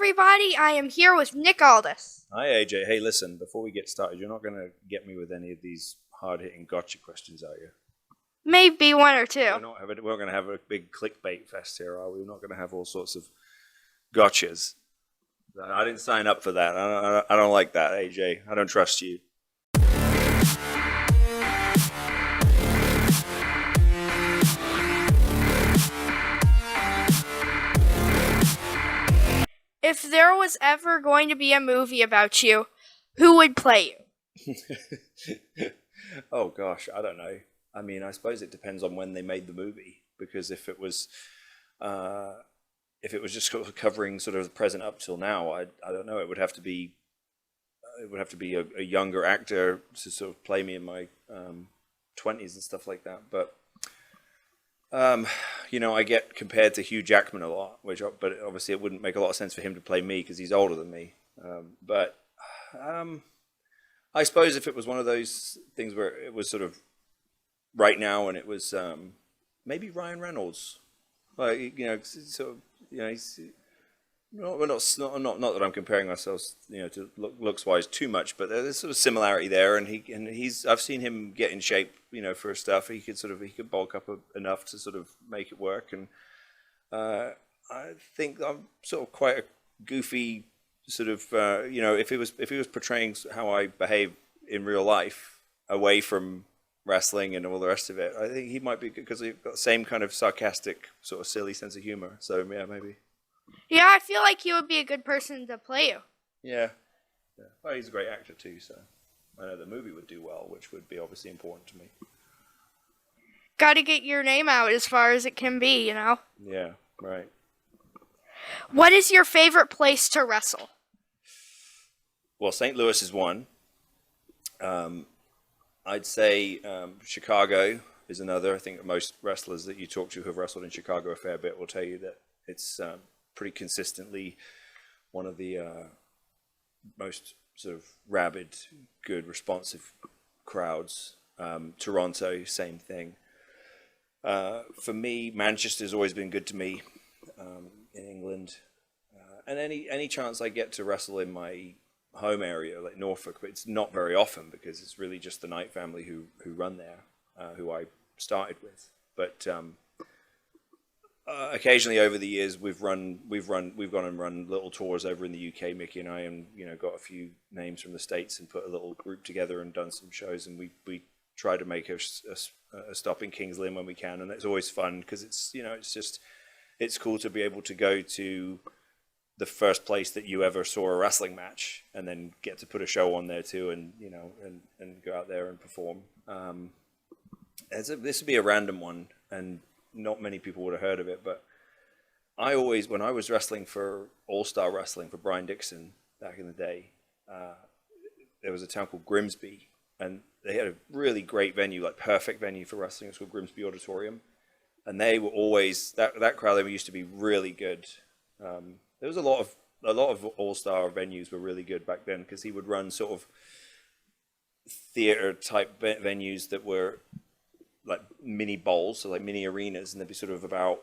everybody. I am here with Nick Aldis. Hi, AJ. Hey, listen, before we get started, you're not going to get me with any of these hard-hitting gotcha questions, are you? Maybe one or two. We're not going to have a big clickbait fest here, are we? We're not going to have all sorts of gotchas. I didn't sign up for that. I don't like that, AJ. I don't trust you. If there was ever going to be a movie about you, who would play you? Oh, gosh, I don't know. I mean, I suppose it depends on when they made the movie, because if it was just sort of covering sort of the present up till now, I don't know. It would have to be a younger actor to sort of play me in my 20s and stuff like that. But I get compared to Hugh Jackman a lot, but obviously it wouldn't make a lot of sense for him to play me because he's older than me. But I suppose if it was one of those things where it was sort of right now and it was maybe Ryan Reynolds, like he's not that I'm comparing ourselves to looks wise too much, but there's sort of similarity there, and I've seen him get in shape for stuff. He could bulk up enough to sort of make it work, and I think I'm sort of quite a goofy sort of if he was portraying how I behave in real life away from wrestling and all the rest of it, I think he might be good because he's got the same kind of sarcastic sort of silly sense of humor. So yeah, maybe. Yeah, I feel like he would be a good person to play you. Yeah. Well, he's a great actor too, so I know the movie would do well, which would be obviously important to me. Got to get your name out as far as it can be, Yeah, right. What is your favorite place to wrestle? Well, St. Louis is one. I'd say Chicago is another. I think most wrestlers that you talk to who have wrestled in Chicago a fair bit will tell you that it's pretty consistently one of the most sort of rabid, good, responsive crowds. Toronto, same thing. For me, Manchester's always been good to me in England. And any chance I get to wrestle in my home area, like Norfolk, but it's not very often because it's really just the Knight family who run there, who I started with. But occasionally over the years we've gone and run little tours over in the UK, Mickey and I, and got a few names from the States and put a little group together and done some shows, and we try to make a stop in Kings Lynn when we can, and it's always fun because it's cool to be able to go to the first place that you ever saw a wrestling match and then get to put a show on there too, and and go out there and perform. This would be a random one, and not many people would have heard of it, but when I was wrestling for All-Star Wrestling for Brian Dixon back in the day, there was a town called Grimsby, and they had a really great venue, like perfect venue for wrestling. It's called Grimsby Auditorium, and they were always that crowd. They used to be really good. There was a lot of All-Star venues were really good back then because he would run sort of theater type venues that were like mini bowls, so like mini arenas, and there'd be sort of about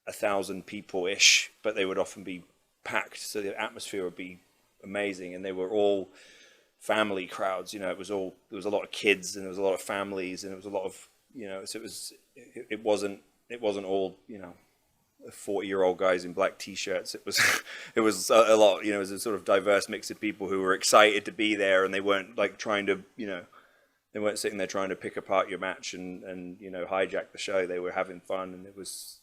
1,000 people ish, but they would often be packed, so the atmosphere would be amazing, and they were all family crowds. There was a lot of kids, and there was a lot of families, and it was a lot of so it wasn't all 40-year-old guys in black t-shirts. It was a lot, it was a sort of diverse mix of people who were excited to be there, and they weren't like trying to, they weren't sitting there trying to pick apart your match and hijack the show. They were having fun, and it was,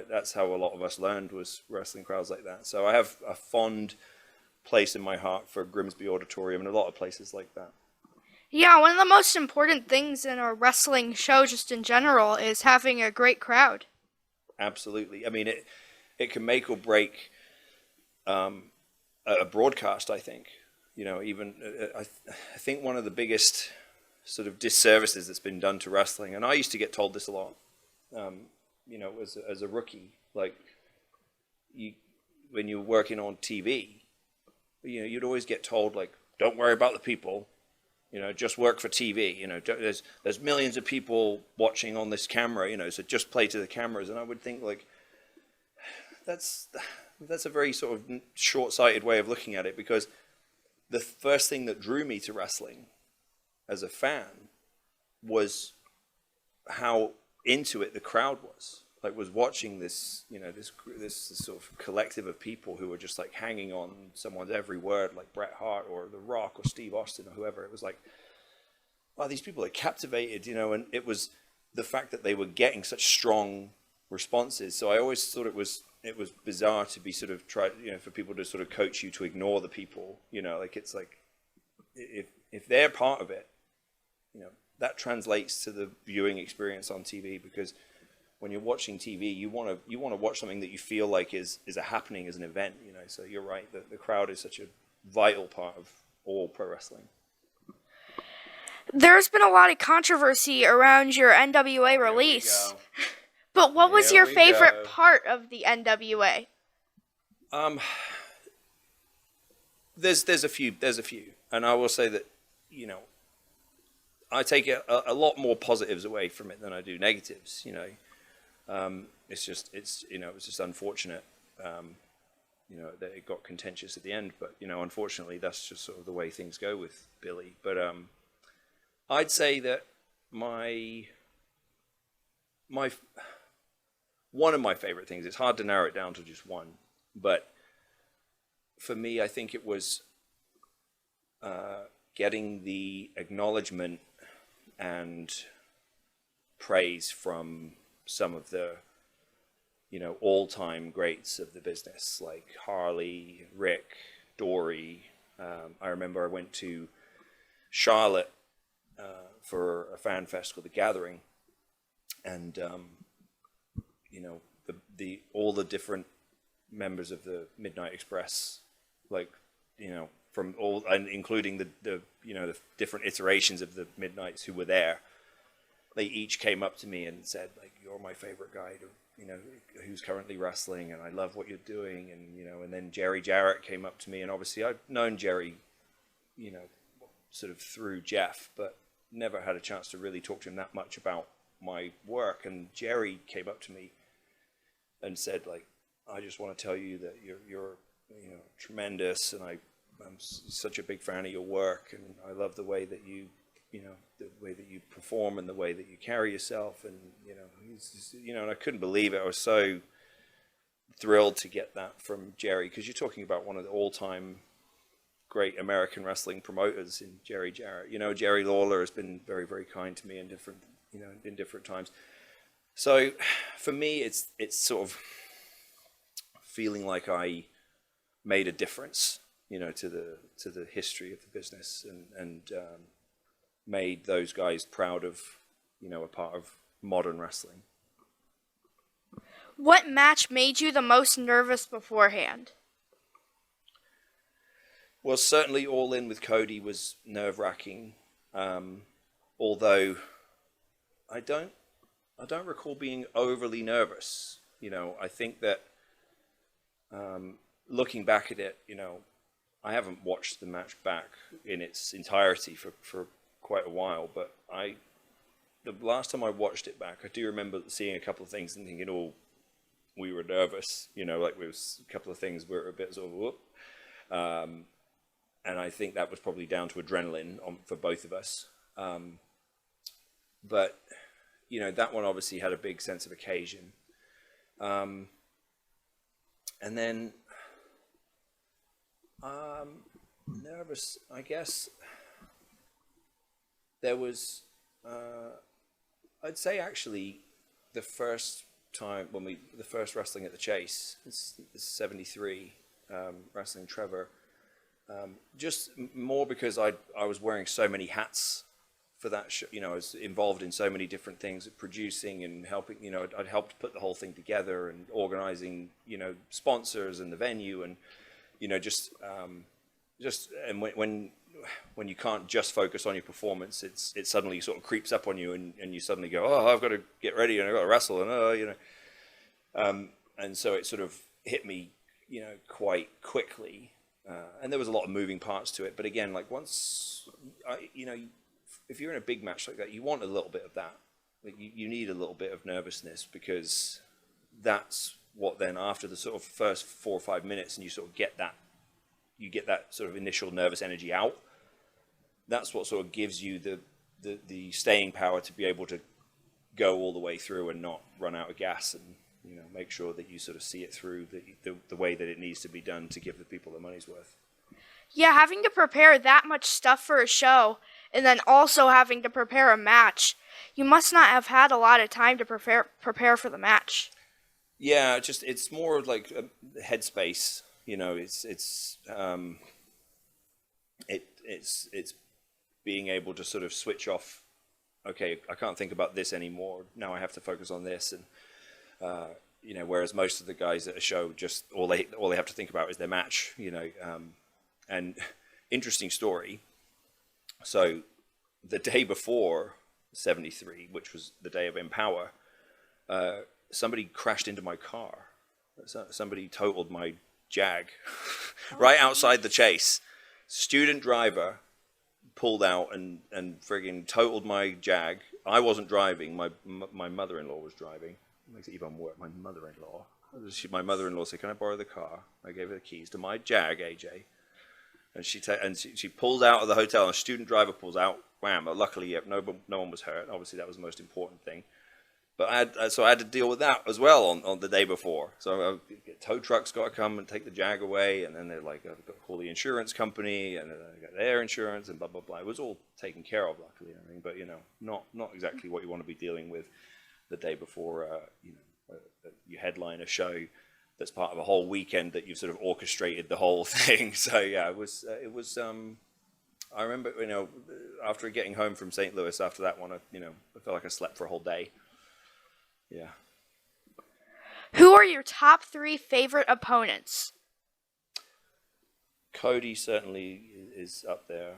that's how a lot of us learned, was wrestling crowds like that. So I have a fond place in my heart for Grimsby Auditorium and a lot of places like that. Yeah, one of the most important things in a wrestling show, just in general, is having a great crowd. Absolutely. I mean, it can make or break a broadcast, I think. I think one of the biggest sort of disservices that's been done to wrestling, and I used to get told this a lot, as a rookie, like when you're working on TV, you'd always get told, like, don't worry about the people, just work for TV. There's millions of people watching on this camera, so just play to the cameras. And I would think, like, that's that's a very sort of short-sighted way of looking at it, because the first thing that drew me to wrestling as a fan was how into it the crowd was. Like, was watching this, you know, this sort of collective of people who were just like hanging on someone's every word, like Bret Hart or The Rock or Steve Austin or whoever. It was like, wow, these people are captivated, you know, and it was the fact that they were getting such strong responses. So I always thought it was bizarre to be sort of you know, for people to sort of coach you to ignore the people, you know, like, it's like, if they're part of it, you know, that translates to the viewing experience on TV, because when you're watching TV, you want to watch something that you feel like is a happening, as an event, you know. So you're right, the crowd is such a vital part of all pro wrestling. There's been a lot of controversy around your NWA release. But what was your favorite part of the NWA? There's a few, and I will say that, you know, I take a lot more positives away from it than I do negatives, you know. It's you know, it was just unfortunate, you know, that it got contentious at the end, but, you know, unfortunately that's just sort of the way things go with Billy. But I'd say that one of my favorite things, it's hard to narrow it down to just one, but for me, I think it was getting the acknowledgement and praise from some of the, you know, all-time greats of the business, like Harley, Rick, Dory. I remember I went to Charlotte for a fan fest called The Gathering, and you know, all the different members of the Midnight Express, like, you know, from all, and including the you know, the different iterations of the Midnights who were there, they each came up to me and said, like, you're my favorite guy, you know, who's currently wrestling, and I love what you're doing. And, you know, and then Jerry Jarrett came up to me, and obviously I've known Jerry, you know, sort of through Jeff, but never had a chance to really talk to him that much about my work. And Jerry came up to me and said, like, I just want to tell you that you're you know, tremendous, and I'm such a big fan of your work, and I love the way that you know, the way that you perform and the way that you carry yourself. And, you know, he's just, you know, and I couldn't believe it. I was so thrilled to get that from Jerry, because you're talking about one of the all-time great American wrestling promoters in Jerry Jarrett. You know, Jerry Lawler has been very, very kind to me in different, you know, in different times. So for me, it's sort of feeling like I made a difference, you know, to the history of the business, and made those guys proud of, you know, a part of modern wrestling. What match made you the most nervous beforehand? Well, certainly All In with Cody was nerve-wracking, although I don't recall being overly nervous. You know, I think that looking back at it, you know, I haven't watched the match back in its entirety for quite a while, but the last time I watched it back, I do remember seeing a couple of things and thinking, oh, we were nervous, you know, like there was a couple of things where a bit sort of whoop. And I think that was probably down to adrenaline for both of us. But, you know, that one obviously had a big sense of occasion. And then, nervous, I guess. There was, I'd say actually, the first time the first wrestling at the Chase, it's 73, wrestling Trevor, just more because I was wearing so many hats for that show. You know, I was involved in so many different things, producing and helping, you know, I'd helped put the whole thing together and organizing, you know, sponsors and the venue, and, you know, just and when you can't just focus on your performance, it suddenly sort of creeps up on you, and you suddenly go, oh, I've got to get ready, and I've got to wrestle, and you know, and so it sort of hit me, you know, quite quickly, and there was a lot of moving parts to it. But again, like once, you know, if you're in a big match like that, you want a little bit of that. Like you need a little bit of nervousness, because that's what then after the sort of first 4 or 5 minutes, and you sort of get that sort of initial nervous energy out. That's what sort of gives you the staying power to be able to go all the way through and not run out of gas, and make sure that you sort of see it through the way that it needs to be done to give the people their money's worth. Yeah, having to prepare that much stuff for a show, and then also having to prepare a match, you must not have had a lot of time to prepare for the match. Yeah, it's more like a headspace. It's being able to sort of switch off. Okay, I can't think about this anymore. Now I have to focus on this, and whereas most of the guys at a show just all they have to think about is their match. And interesting story. So the day before '73, which was the day of Empower, somebody crashed into my car. Somebody totaled my Jag right outside the chase. Student driver pulled out and friggin' totaled my Jag. I wasn't driving. My mother-in-law was driving. It makes it even worse. My mother-in-law said, "Can I borrow the car?" I gave her the keys to my Jag, AJ. And she pulls out of the hotel, and a student driver pulls out. Wham! Luckily, no one was hurt. Obviously, that was the most important thing. But I had to deal with that as well on the day before. So tow truck's got to come and take the Jag away, and then they're like, I've got to call the insurance company, and I got their insurance, and blah blah blah. It was all taken care of, luckily. But not exactly what you want to be dealing with the day before. You headline a show that's part of a whole weekend that you've sort of orchestrated the whole thing. So yeah, it was. I remember, after getting home from St. Louis after that one, I felt like I slept for a whole day. Yeah. Who are your top 3 favorite opponents? Cody certainly is up there.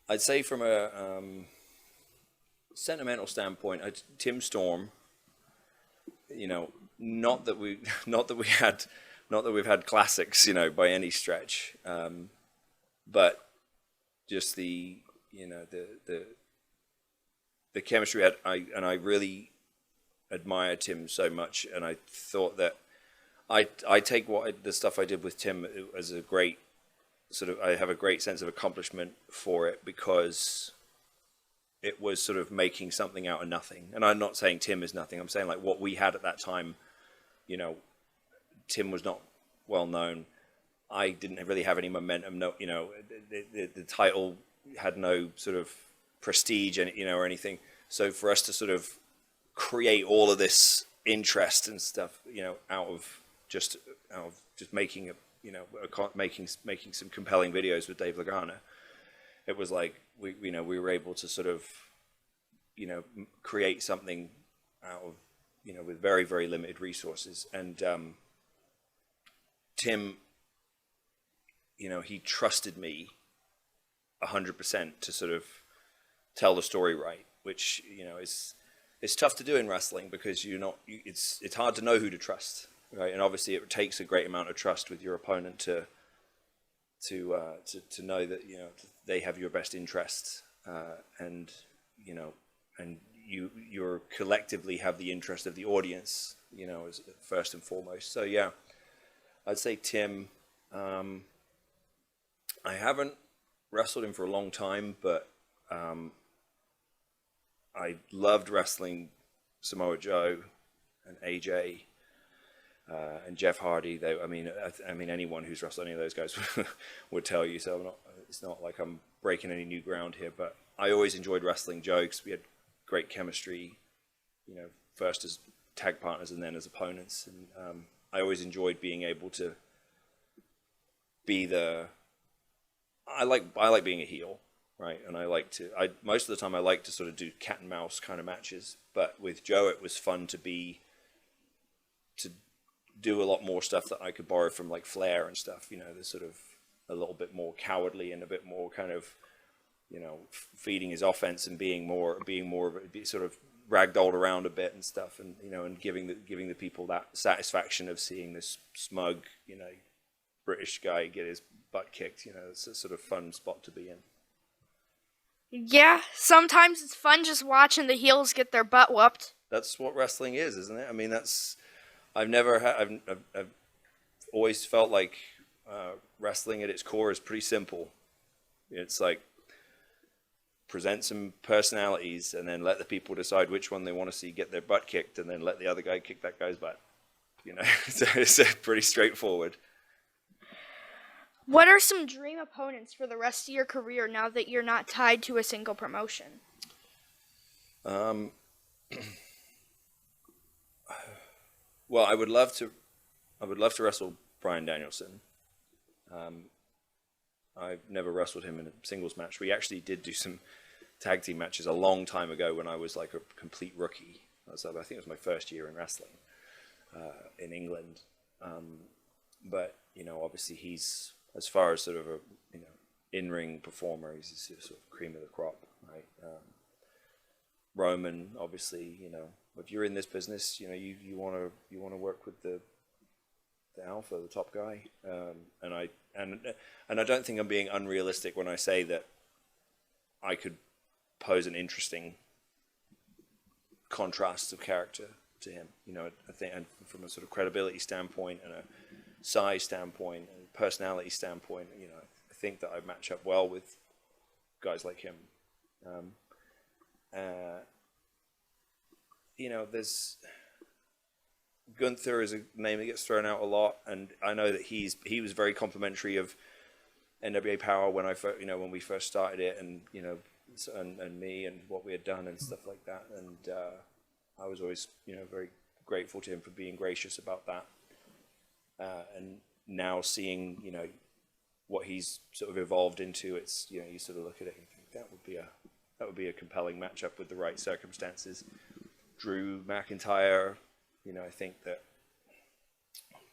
I'd say from a sentimental standpoint, Tim Storm. Not that we've had classics, by any stretch, but just the chemistry I really admire Tim so much, and I thought that I take the stuff I did with Tim as a great I have a great sense of accomplishment for it, because it was sort of making something out of nothing. And I'm not saying Tim is nothing. I'm saying like what we had at that time, Tim was not well known. I didn't really have any momentum. No, the title had no sort of prestige and or anything. So for us to sort of create all of this interest and stuff, out of just making making some compelling videos with Dave Lagana, it was like we were able to sort of create something out of with very, very limited resources. And Tim, he trusted me 100% to sort of tell the story right, which is tough to do in wrestling, because it's hard to know who to trust, right? And obviously it takes a great amount of trust with your opponent to know that they have your best interests, and you collectively have the interest of the audience, as first and foremost. So yeah, I'd say Tim. I haven't wrestled him for a long time, but I loved wrestling Samoa Joe and AJ and Jeff Hardy. I mean, anyone who's wrestled any of those guys would tell you. So it's not like I'm breaking any new ground here. But I always enjoyed wrestling Joe, because we had great chemistry. First as tag partners and then as opponents. And I always enjoyed being able to be I like being a heel, right? And most of the time I like to sort of do cat and mouse kind of matches. But with Joe, it was fun to do a lot more stuff that I could borrow from like Flair and stuff. The sort of a little bit more cowardly and a bit more kind of feeding his offense and being more of sort of ragdolled around a bit and stuff, and and giving the people that satisfaction of seeing this smug British guy get his butt kicked. It's a sort of fun spot to be in. Yeah, sometimes it's fun just watching the heels get their butt whooped. that's what wrestling is, isn't it? I mean, I've never had, I've always felt like wrestling at its core is pretty simple. It's like present some personalities and then let the people decide which one they want to see get their butt kicked, and then let the other guy kick that guy's butt. So it's pretty straightforward. What are some dream opponents for the rest of your career now that you're not tied to a single promotion? Well, I would love to wrestle Bryan Danielson. I've never wrestled him in a singles match. We actually did do some tag team matches a long time ago when I was like a complete rookie. I think it was my first year in wrestling in England. But obviously he's, as far as sort of a in-ring performer, he's sort of cream of the crop, right? Roman, obviously, if you're in this business, you want to work with the alpha, the top guy, and I don't think I'm being unrealistic when I say that I could pose an interesting contrast of character to him. I think, and from a sort of credibility standpoint and a size standpoint and personality standpoint, I think that I match up well with guys like him. There's Gunther is a name that gets thrown out a lot, and I know that he was very complimentary of NWA Power when when we first started it, and and me and what we had done and stuff like that, and I was always very grateful to him for being gracious about that, and now seeing what he's sort of evolved into, it's you sort of look at it and think that would be a compelling matchup with the right circumstances. Drew McIntyre, I think that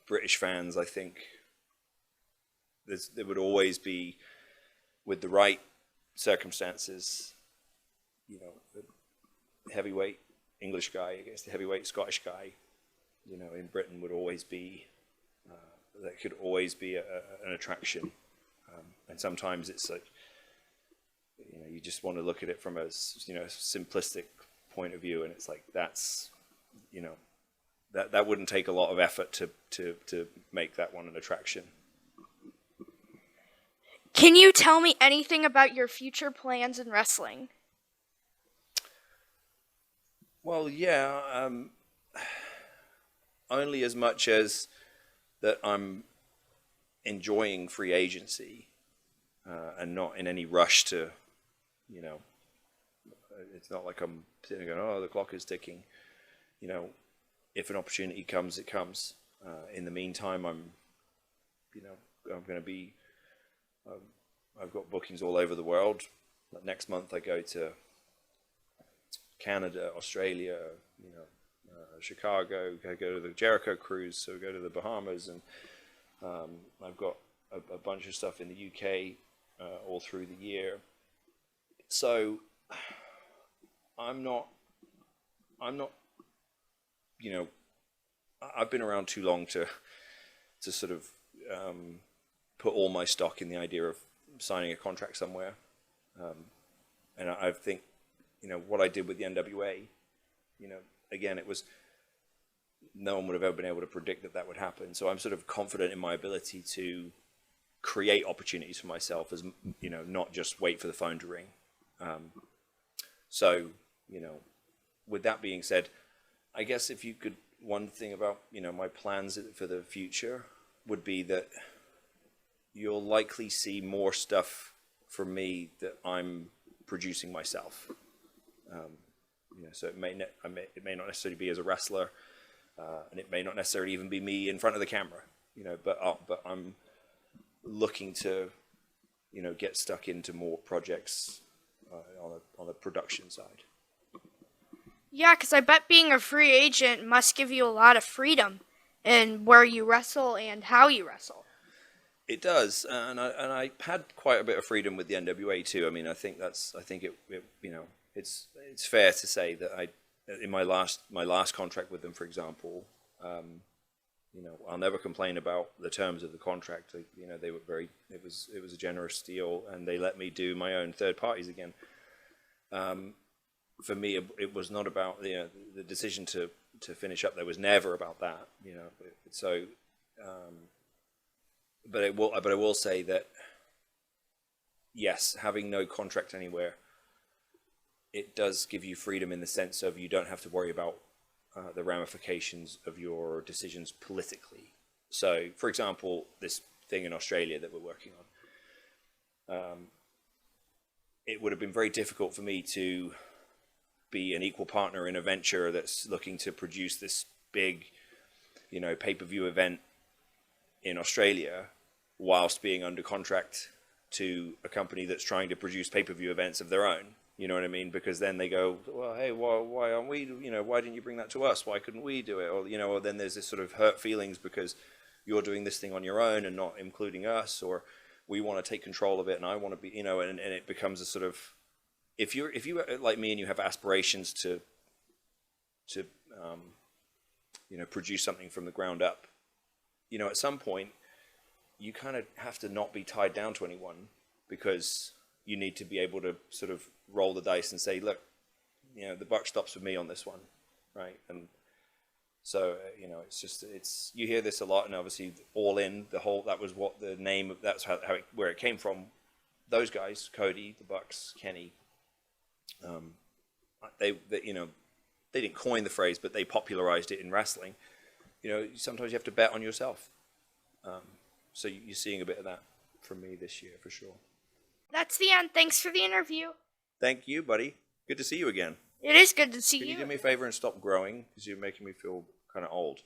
British fans, I think there would always be, with the right circumstances, the heavyweight English guy against the heavyweight Scottish guy, in Britain would always be, that could always be an attraction. And sometimes it's like, you just want to look at it from a, simplistic point of view, and it's like, that's, that wouldn't take a lot of effort to make that one an attraction. Can you tell me anything about your future plans in wrestling? Well, yeah, only as much as that I'm enjoying free agency and not in any rush to, it's not like I'm sitting there going, oh, the clock is ticking. If an opportunity comes, it comes. In the meantime, I'm going to be, I've got bookings all over the world. Like next month I go to Canada, Australia, Chicago. I go to the Jericho cruise, so I go to the Bahamas, and I've got a bunch of stuff in the UK all through the year. So I'm not, I've been around too long to sort of put all my stock in the idea of signing a contract somewhere. And I think, what I did with the NWA, again, it was, no one would have ever been able to predict that would happen. So I'm sort of confident in my ability to create opportunities for myself, as not just wait for the phone to ring. So, with that being said, I guess if you could, one thing about, my plans for the future would be that you'll likely see more stuff from me that I'm producing myself. So it may not necessarily be as a wrestler, and it may not necessarily even be me in front of the camera, but I'm looking to, get stuck into more projects on the production side. Yeah, because I bet being a free agent must give you a lot of freedom in where you wrestle and how you wrestle. It does, and I had quite a bit of freedom with the NWA too. I mean, I think it's fair to say that in my last contract with them, for example, I'll never complain about the terms of the contract. They were it was a generous deal, and they let me do my own third parties again. for me, it was not about the decision to finish up there was never about that, So, but I will say that yes, having no contract anywhere, it does give you freedom in the sense of you don't have to worry about the ramifications of your decisions politically. So, for example, this thing in Australia that we're working on, it would have been very difficult for me to be an equal partner in a venture that's looking to produce this big, pay-per-view event in Australia whilst being under contract to a company that's trying to produce pay-per-view events of their own. You know what I mean? Because then they go, well, hey, why aren't we, why didn't you bring that to us? Why couldn't we do it? Or then there's this sort of hurt feelings because you're doing this thing on your own and not including us, or we want to take control of it and I want to be, and it becomes a sort of, if you like me and you have aspirations to produce something from the ground up, at some point you kind of have to not be tied down to anyone, because you need to be able to sort of roll the dice and say, look, the buck stops with me on this one, right? And so, it's you hear this a lot, and obviously All In, that was what the name of, that's where it came from. Those guys, Cody, the Bucks, Kenny, they didn't coin the phrase, but they popularized it in wrestling. Sometimes you have to bet on yourself. So you're seeing a bit of that from me this year, for sure. That's the end. Thanks for the interview. Thank you, buddy. Good to see you again. It is good to see you. Can you do me a favor and stop growing? Because you're making me feel kind of old.